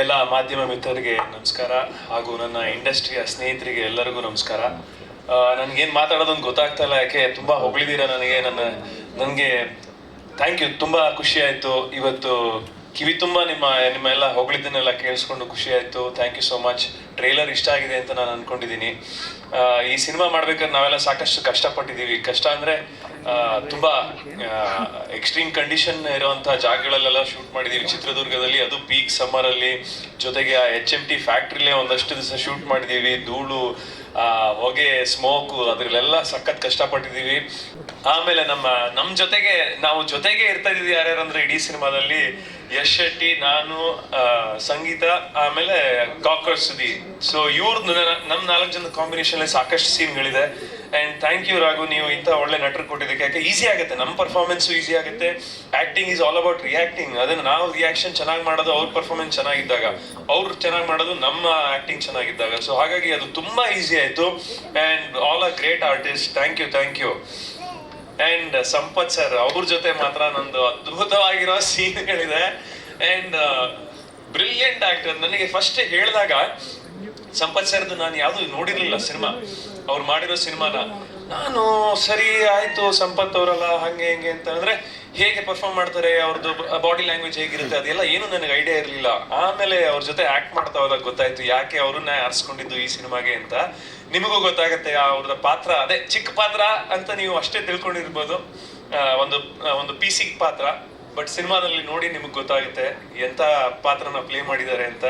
ಎಲ್ಲ ಮಾಧ್ಯಮ ಮಿತ್ರರಿಗೆ ನಮಸ್ಕಾರ ಹಾಗೂ ನನ್ನ ಇಂಡಸ್ಟ್ರಿಯ ಸ್ನೇಹಿತರಿಗೆ ಎಲ್ಲರಿಗೂ ನಮಸ್ಕಾರ. ನನಗೇನು ಮಾತಾಡೋದೊಂದು ಗೊತ್ತಾಗ್ತಾ ಇಲ್ಲ, ಯಾಕೆ ತುಂಬ ಹೊಗಳಿದ್ದೀರಾ ನನಗೆ. ನನಗೆ ಥ್ಯಾಂಕ್ ಯು, ತುಂಬ ಖುಷಿ ಆಯಿತು ಇವತ್ತು. ಕಿವಿ ತುಂಬ ನಿಮ್ಮ ಎಲ್ಲ ಹೊಗಳಿದ್ದನ್ನೆಲ್ಲ ಕೇಳಿಸ್ಕೊಂಡು ಖುಷಿ ಆಯಿತು. Thank you so much. Trailer ಇಷ್ಟ ಆಗಿದೆ ಅಂತ ನಾನು ಅಂದ್ಕೊಂಡಿದ್ದೀನಿ. ಈ ಸಿನಿಮಾ ಮಾಡ್ಬೇಕಾದ್ರೆ ನಾವೆಲ್ಲ ಸಾಕಷ್ಟು ಕಷ್ಟಪಟ್ಟಿದ್ದೀವಿ. ಕಷ್ಟ ಅಂದರೆ ತುಂಬ ಎಕ್ಸ್ಟ್ರೀಮ್ ಕಂಡೀಷನ್ ಇರುವಂಥ ಜಾಗಗಳಲ್ಲೆಲ್ಲ ಶೂಟ್ ಮಾಡಿದ್ದೀವಿ ಚಿತ್ರದುರ್ಗದಲ್ಲಿ, ಅದು ಪೀಕ್ ಸಮ್ಮರಲ್ಲಿ. ಜೊತೆಗೆ HMT ಫ್ಯಾಕ್ಟ್ರಿಲೇ ಒಂದಷ್ಟು ದಿವಸ ಶೂಟ್ ಮಾಡಿದ್ದೀವಿ. ಧೂಳು, ಹೊಗೆ, ಸ್ಮೋಕು, ಅದ್ರಲ್ಲೆಲ್ಲ ಸಖತ್ ಕಷ್ಟಪಟ್ಟಿದ್ದೀವಿ. ಆಮೇಲೆ ನಮ್ಮ ಜೊತೆಗೆ ನಾವು ಇರ್ತಾ ಇದ್ದೀವಿ ಯಾರ್ಯಾರಂದ್ರೆ ಇಡೀ ಸಿನಿಮಾದಲ್ಲಿ ಯಶ್ ಶೆಟ್ಟಿ, ನಾನು, ಸಂಗೀತ, ಆಮೇಲೆ ಕಾಕ್ರೋಚ್ ಸುದಿ. ಸೊ ಇವ್ರದ್ದು ನಮ್ಮ 4 ಜನದ ಕಾಂಬಿನೇಷನ್ ಸಾಕಷ್ಟು ಸೀನ್ಗಳಿದೆ. ಅಂಡ್ ಥ್ಯಾಂಕ್ ಯು ರಾಘು, ನೀವು ಇಂಥ ಒಳ್ಳೆ ನಟರು ಕೊಟ್ಟಿದ್ದಕ್ಕೆ. ಯಾಕೆ ಈಸಿ ಆಗುತ್ತೆ, ನಮ್ಮ ಪರ್ಫಾರ್ಮೆನ್ಸ್ ಈಸಿ ಆಗುತ್ತೆ. Acting is all about reacting. ಅದನ್ನು ನಾವು ರಿಯಾಕ್ಷನ್ ಚೆನ್ನಾಗಿ ಮಾಡೋದು ಅವ್ರ ಪರ್ಫಾರ್ಮೆನ್ಸ್ ಚೆನ್ನಾಗಿದ್ದಾಗ, ಅವ್ರು ಚೆನ್ನಾಗಿ ಮಾಡೋದು ನಮ್ಮ ಆಕ್ಟಿಂಗ್ ಚೆನ್ನಾಗಿದ್ದಾಗ. ಸೊ ಹಾಗಾಗಿ ಅದು ತುಂಬಾ ಈಸಿ ಆಯ್ತು. And all a great artist. Thank you. And Sampath sir, ಅವ್ರ ಜೊತೆ ಮಾತ್ರ ನಂದು ಅದ್ಭುತವಾಗಿರೋ ಸೀನ್ಗಳಿದೆ. And brilliant actor. ನನಗೆ ಫಸ್ಟ್ ಹೇಳಿದಾಗ ಸಂಪತ್ ಸರ್ದು ನಾನು ಯಾವ್ದು ನೋಡಿರ್ಲಿಲ್ಲ ಸಿನಿಮಾ, ಅವ್ರು ಮಾಡಿರೋ ಸಿನಿಮಾನ. ನಾನು ಸರಿ ಆಯ್ತು, ಸಂಪತ್ ಅವರಲ್ಲ ಹಂಗೆ ಹಿಂಗೆ ಅಂತ ಅಂದ್ರೆ ಹೇಗೆ ಪರ್ಫಾರ್ಮ್ ಮಾಡ್ತಾರೆ, ಅವ್ರದ್ದು ಬಾಡಿ ಲ್ಯಾಂಗ್ವೇಜ್ ಹೇಗಿರುತ್ತೆ ಅದೆಲ್ಲ ಏನು ನನಗೆ ಐಡಿಯಾ ಇರಲಿಲ್ಲ. ಆಮೇಲೆ ಅವ್ರ ಜೊತೆ ಆಕ್ಟ್ ಮಾಡ್ತಾ ಹೋದಾಗ ಗೊತ್ತಾಯ್ತು ಯಾಕೆ ಅವ್ರನ್ನ ಆರಿಸ್ಕೊಂಡಿದ್ದು ಈ ಸಿನಿಮಾಗೆ ಅಂತ. ನಿಮಗೂ ಗೊತ್ತಾಗುತ್ತೆ ಅವ್ರದ ಪಾತ್ರ, ಅದೇ ಚಿಕ್ಕ ಪಾತ್ರ ಅಂತ ನೀವು ಅಷ್ಟೇ ತಿಳ್ಕೊಂಡಿರ್ಬೋದು, ಒಂದು PC ಪಾತ್ರ. ಬಟ್ ಸಿನಿಮಾದಲ್ಲಿ ನೋಡಿ ನಿಮಗೆ ಗೊತ್ತಾಗುತ್ತೆ ಎಂತ ಪಾತ್ರನ ಪ್ಲೇ ಮಾಡಿದ್ದಾರೆ ಅಂತ.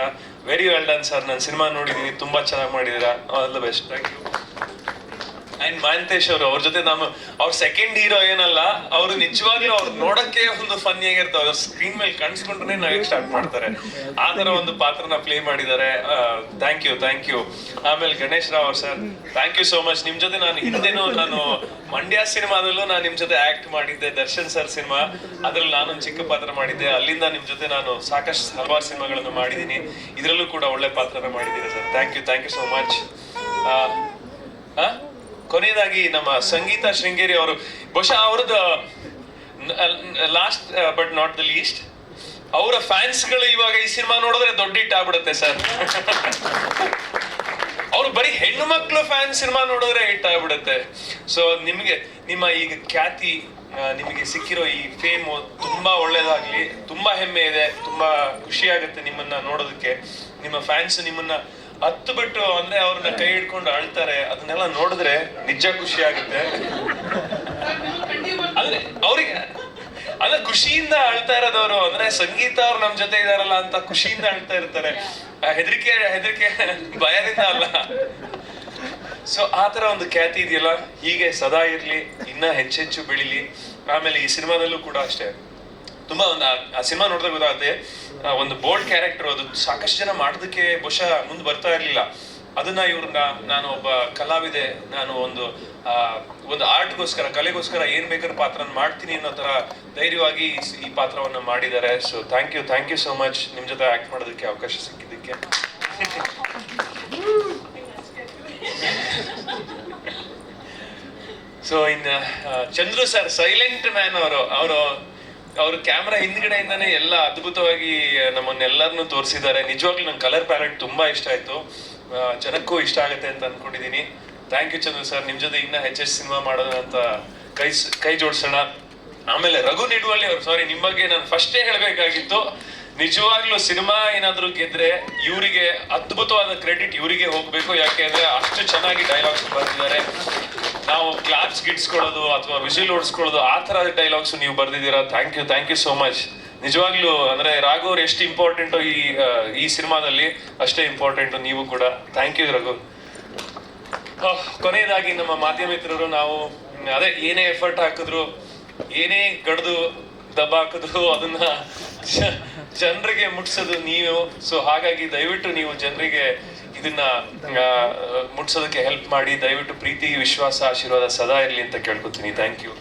Very well done sir. ನಾನು ಸಿನಿಮಾ ನೋಡಿದ್ದೀನಿ, ತುಂಬಾ ಚೆನ್ನಾಗಿ ಮಾಡಿದ್ದೀರಾ. All the best. Thank you. And Mahantesh ಅವ್ರ ಜೊತೆ ಅವ್ರ ಸೆಕೆಂಡ್ ಹೀರೋ ಏನಲ್ಲ, ಅವ್ರು ನಿಜವಾಗ್ಲೂ ಅವ್ರು ನೋಡಕ್ಕೆ ಒಂದು ಫನ್ನಿ ಆಗಿರ್ತಾವ. ಅವ್ರ ಸ್ಕ್ರೀನ್ ಮೇಲೆ ಕಾಣಿಸ್ಕೊಂಡ್ರೆ ನಗಕ್ಕೆ ಸ್ಟಾರ್ಟ್ ಮಾಡ್ತಾರೆ. ಆ ತರ ಒಂದು ಪಾತ್ರನ ಪ್ಲೇ ಮಾಡಿದ್ದಾರೆ. Thank you. ಆಮೇಲೆ ಗಣೇಶ್ ರಾವ್ ಅವ್ರ sir, thank you so much. ನಿಮ್ ಜೊತೆ ನಾನು ಮಂಡ್ಯ ಸಿನಿಮಾದಲ್ಲೂ ನಾನು ನಿಮ್ ಜೊತೆ ಆಕ್ಟ್ ಮಾಡಿದ್ದೆ. ದರ್ಶನ್ ಸರ್ ಸಿನಿಮಾ, ಅದ್ರಲ್ಲಿ ನಾನೊಂದು ಚಿಕ್ಕ ಪಾತ್ರ ಮಾಡಿದ್ದೆ. ಅಲ್ಲಿಂದ ನಿಮ್ ಜೊತೆ ನಾನು ಸಾಕಷ್ಟು ಹಲವಾರು ಸಿನಿಮಾಗಳನ್ನು ಮಾಡಿದ್ದೀನಿ. ಇದ್ರಲ್ಲೂ ಕೂಡ ಒಳ್ಳೆ ಪಾತ್ರನ ಮಾಡಿದ್ದೀನಿ sir. Thank you so much. ಕೊನೆಯದಾಗಿ ನಮ್ಮ ಸಂಗೀತ ಶೃಂಗೇರಿ ಅವರು, ಬಹುಶಃ ಅವ್ರದ್ದು last but not the least, ಅವರ ಫ್ಯಾನ್ಸ್ಗಳು ಇವಾಗ ಈ ಸಿನಿಮಾ ನೋಡಿದ್ರೆ ದೊಡ್ಡ ಹಿಟ್ ಆಗ್ಬಿಡುತ್ತೆ ಸರ್. ಅವ್ರು ಬರೀ ಹೆಣ್ಣು ಮಕ್ಕಳು ಫ್ಯಾನ್ ಸಿನಿಮಾ ನೋಡಿದ್ರೆ ಹಿಟ್ ಆಗ್ಬಿಡುತ್ತೆ. ಸೊ ನಿಮ್ಮ ಈಗ ಖ್ಯಾತಿ, ನಿಮಗೆ ಸಿಕ್ಕಿರೋ ಈ ಫೇಮ್ ತುಂಬಾ ಒಳ್ಳೇದಾಗ್ಲಿ. ತುಂಬಾ ಹೆಮ್ಮೆ ಇದೆ, ತುಂಬಾ ಖುಷಿ ಆಗುತ್ತೆ ನಿಮ್ಮನ್ನ ನೋಡೋದಕ್ಕೆ. ನಿಮ್ಮ ಫ್ಯಾನ್ಸ್ ನಿಮ್ಮನ್ನ ಹತ್ತು ಬಿಟ್ಟು ಅಂದ್ರೆ ಅವ್ರನ್ನ ಕೈ ಹಿಡ್ಕೊಂಡು ಅಳ್ತಾರೆ, ಅದನ್ನೆಲ್ಲ ನೋಡಿದ್ರೆ ನಿಜ ಖುಷಿ ಆಗುತ್ತೆ. ಅಂದ್ರೆ ಅವ್ರಿಗೆ ಅಲ್ಲ, ಖುಷಿಯಿಂದ ಅಳ್ತಾ ಇರೋದವ್ರು ಅಂದ್ರೆ ಸಂಗೀತ ಅವ್ರು ನಮ್ ಜೊತೆ ಇದಾರಲ್ಲ ಅಂತ ಖುಷಿಯಿಂದ ಅಳ್ತಾ ಇರ್ತಾರೆ. ಹೆದರಿಕೆ ಭಯದಿಂದ ಅಲ್ಲ. ಸೊ ಆತರ ಒಂದು ಖ್ಯಾತಿ ಇದೆಯಲ್ಲ, ಹೀಗೆ ಸದಾ ಇರ್ಲಿ, ಇನ್ನ ಹೆಚ್ಚೆಚ್ಚು ಬೆಳಿಲಿ. ಆಮೇಲೆ ಈ ಸಿನಿಮಾದಲ್ಲೂ ಕೂಡ ಅಷ್ಟೇ, ತುಂಬಾ ಆ ಸಿನಿಮಾ ನೋಡಿದಾಗ ಗೊತ್ತಾಗುತ್ತೆ, ಒಂದು ಬೋಲ್ಡ್ ಕ್ಯಾರೆಕ್ಟರ್. ಅದು ಸಾಕಷ್ಟು ಜನ ಮಾಡೋದಕ್ಕೆ ಬಹುಶಃ ಮುಂದೆ ಬರ್ತಾ ಇರ್ಲಿಲ್ಲ. ಅದನ್ನ ನಾನು ಒಬ್ಬ ಕಲಾವಿದೆ, ನಾನು ಒಂದು ಆರ್ಟ್ಗೋಸ್ಕರ, ಕಲೆಗೋಸ್ಕರ ಏನ್ ಬೇಕಾದ್ರೂ ಪಾತ್ರ ಮಾಡ್ತೀನಿ ಅನ್ನೋ ತರ ಧೈರ್ಯವಾಗಿ ಈ ಪಾತ್ರವನ್ನ ಮಾಡಿದ್ದಾರೆ. So thank you so much ನಿಮ್ ಜೊತೆ ಆಕ್ಟ್ ಮಾಡೋದಕ್ಕೆ ಅವಕಾಶ ಸಿಕ್ಕಿದ್ದಕ್ಕೆ. ಸೊ ಇನ್ನು ಚಂದ್ರು ಸರ್, ಸೈಲೆಂಟ್ ಮ್ಯಾನ್. ಅವರು ಕ್ಯಾಮ್ರಾ ಹಿಂದ್ಗಡೆಯಿಂದಾನೇ ಎಲ್ಲ ಅದ್ಭುತವಾಗಿ ನಮ್ಮನ್ನೆಲ್ಲರನ್ನು ತೋರಿಸಿದ್ದಾರೆ. ನಿಜವಾಗ್ಲೂ ನಂಗೆ ಕಲರ್ ಪ್ಯಾಲೆಟ್ ತುಂಬಾ ಇಷ್ಟ ಆಯ್ತು, ಜನಕ್ಕೂ ಇಷ್ಟ ಆಗುತ್ತೆ ಅಂತ ಅನ್ಕೊಂಡಿದೀನಿ. Thank you Chandru sir. ನಿಮ್ ಜೊತೆ ಇನ್ನ ಹೆಚ್ಚೆಚ್ಚು ಸಿನಿಮಾ ಮಾಡೋಣ ಅಂತ ಕೈ ಜೋಡಿಸೋಣ. ಆಮೇಲೆ ರಘು ನಿಡುವಳ್ಳಿ ಅವ್ರು, ಸಾರಿ, ನಿಮ್ ಬಗ್ಗೆ ನಾನು ಫಸ್ಟೇ ಹೇಳ್ಬೇಕಾಗಿತ್ತು. ನಿಜವಾಗ್ಲೂ ಸಿನಿಮಾ ಏನಾದ್ರು ಗೆದ್ರೆ ಇವರಿಗೆ ಅದ್ಭುತವಾದ ಕ್ರೆಡಿಟ್ ಇವರಿಗೆ ಹೋಗ್ಬೇಕು. ಯಾಕೆ ಅಂದ್ರೆ ಅಷ್ಟು ಚೆನ್ನಾಗಿ ಡೈಲಾಗ್ಸ್ ಬರ್ತಿದ್ದಾರೆ. ನಾವು ಕ್ಲಾಪ್ಸ್ ಗಿಟ್ಸ್ಕೊಳ್ಳೋದು ಅಥವಾ ವಿಸಿಲ್ ಓಡಿಸ್ಕೊಳ್ಳೋದು ಆ ತರ ಡೈಲಾಗ್ಸ್ ನೀವು ಬರ್ದಿದ್ದೀರಾ. Thank you so much. ನಿಜವಾಗ್ಲೂ ಅಂದ್ರೆ ರಾಘು ಅವ್ರು ಎಷ್ಟು ಇಂಪಾರ್ಟೆಂಟು ಈ ಸಿನಿಮಾದಲ್ಲಿ, ಅಷ್ಟೇ ಇಂಪಾರ್ಟೆಂಟು ನೀವು ಕೂಡ. Thank you Raghu. ಕೊನೆಯದಾಗಿ ನಮ್ಮ ಮಾಧ್ಯಮ ಮಿತ್ರರು, ನಾವು ಅದೇ ಏನೇ ಎಫರ್ಟ್ ಹಾಕಿದ್ರು, ಏನೇ ಗಡ್ದು ದಬ್ಬ ಹಾಕಿದ್ರು, ಅದನ್ನ ಜನರಿಗೆ ಮುಟ್ಸೋದು ನೀವು. ಸೊ ಹಾಗಾಗಿ ದಯವಿಟ್ಟು ನೀವು ಜನರಿಗೆ ಇದನ್ನ ಮುಟ್ಸೋದಕ್ಕೆ ಹೆಲ್ಪ್ ಮಾಡಿ. ದಯವಿಟ್ಟು ಪ್ರೀತಿ, ವಿಶ್ವಾಸ, ಆಶೀರ್ವಾದ ಸದಾ ಇರ್ಲಿ ಅಂತ ಕೇಳ್ಕೊತೀನಿ. Thank you.